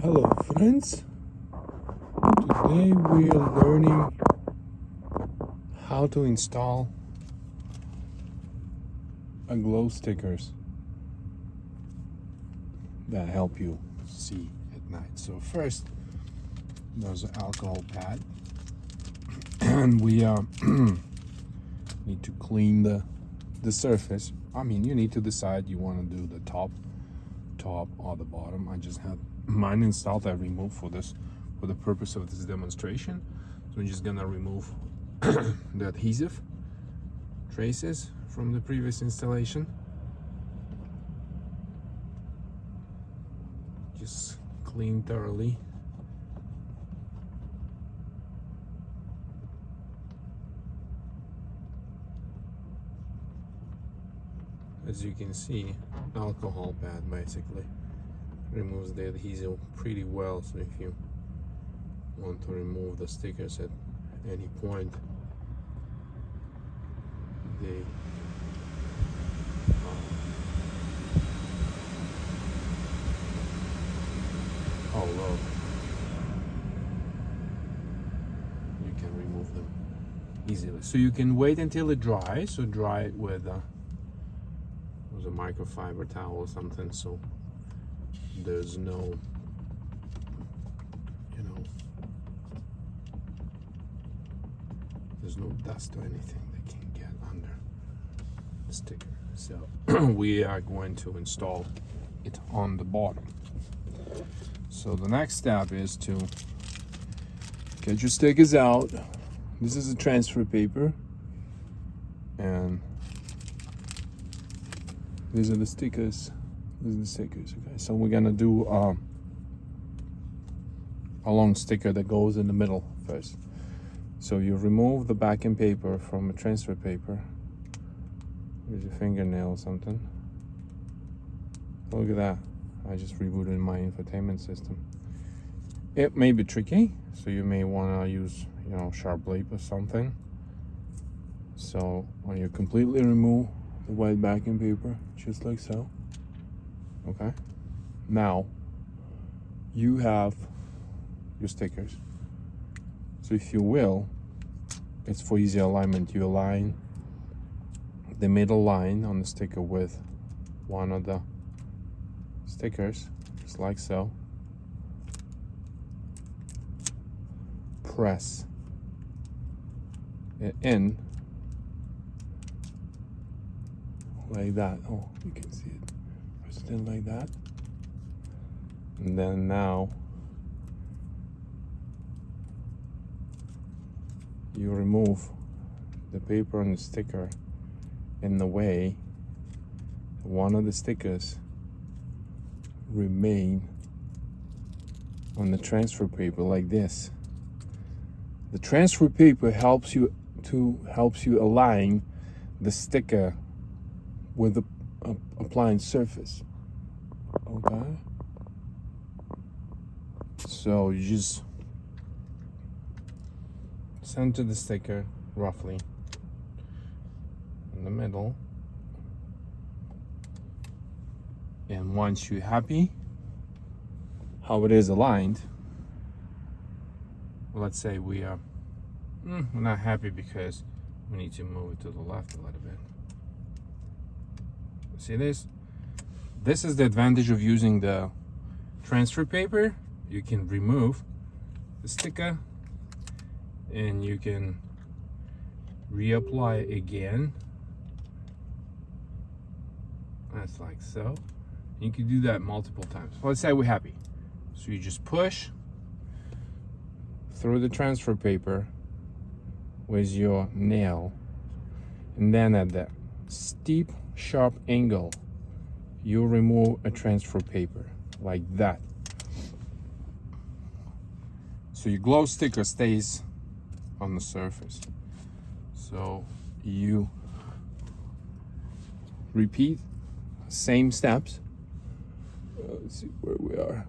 Hello friends, today we are learning how to install a glow stickers that help you see at night. So first there's an alcohol pad and we need to clean the surface. I mean, you need to decide you want to do the top or the bottom. I just had mine installed. I removed for the purpose of this demonstration. So I'm just gonna remove the adhesive traces from the previous installation. Just clean thoroughly. As you can see, alcohol pad basically removes the adhesive pretty well. So if you want to remove the stickers at any point, they oh look, you can remove them easily. So you can wait until it dries. So dry it with a microfiber towel or something, so there's no, there's no dust or anything that can get under the sticker. So we are going to install it on the bottom. So the next step is to get your stickers out. This is a transfer paper, and these are the stickers. These are the stickers. Okay, so we're gonna do a long sticker that goes in the middle first. So you remove the backing paper from a transfer paper with your fingernail or something. Look at that. I just rebooted my infotainment system. It may be tricky, so you may want to use, sharp blade or something. So when you completely remove the white backing paper, just like so. Okay, now you have your stickers. So if you will, it's for easy alignment. You align the middle line on the sticker with one of the stickers, just like so. Press it in like that. Oh, you can see it. Press it in like that. And then now you remove the paper on the sticker in the way one of the stickers remain on the transfer paper like this. The transfer paper helps you align the sticker with the applied surface. Okay, so you just center the sticker roughly in the middle, and once you're happy how it is aligned, let's say we're not happy because we need to move it to the left a little bit. See this? This is the advantage of using the transfer paper. You can remove the sticker and you can reapply again. That's like so. You can do that multiple times. Let's say we're happy. So you just push through the transfer paper with your nail, and then at the steep, sharp angle, you remove a transfer paper like that. So your glow sticker stays on the surface. So you repeat same steps. Let's see where we are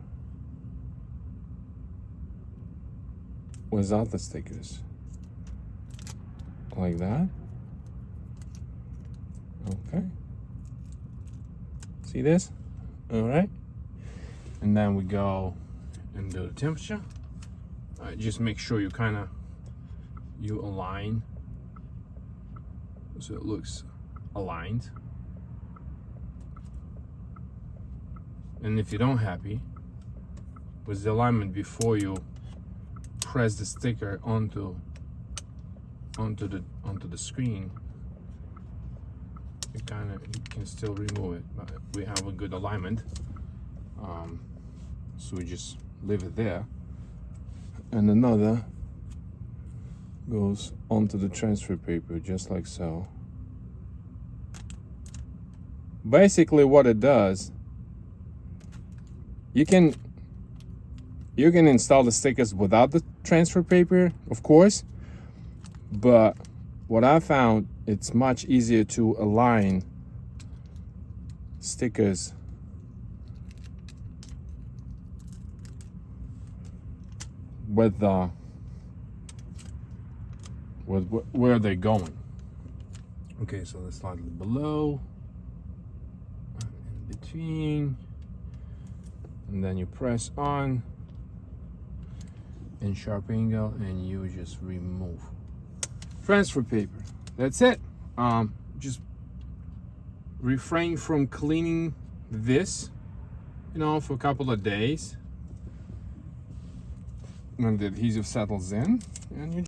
without the stickers, like that. Okay, see this? All right, and then we go and do the temperature. Just make sure you you align so it looks aligned. And if you don't happy with the alignment before you press the sticker onto the screen, you can still remove it, but we have a good alignment, so we just leave it there, and another goes onto the transfer paper just like so. Basically what it does, you can install the stickers without the transfer paper, of course, but what I found, it's much easier to align stickers with where they're going. Okay, so they're slightly below, in between, and then you press on in sharp angle and you just remove transfer paper. That's it. Just refrain from cleaning this, for a couple of days when the adhesive settles in, and you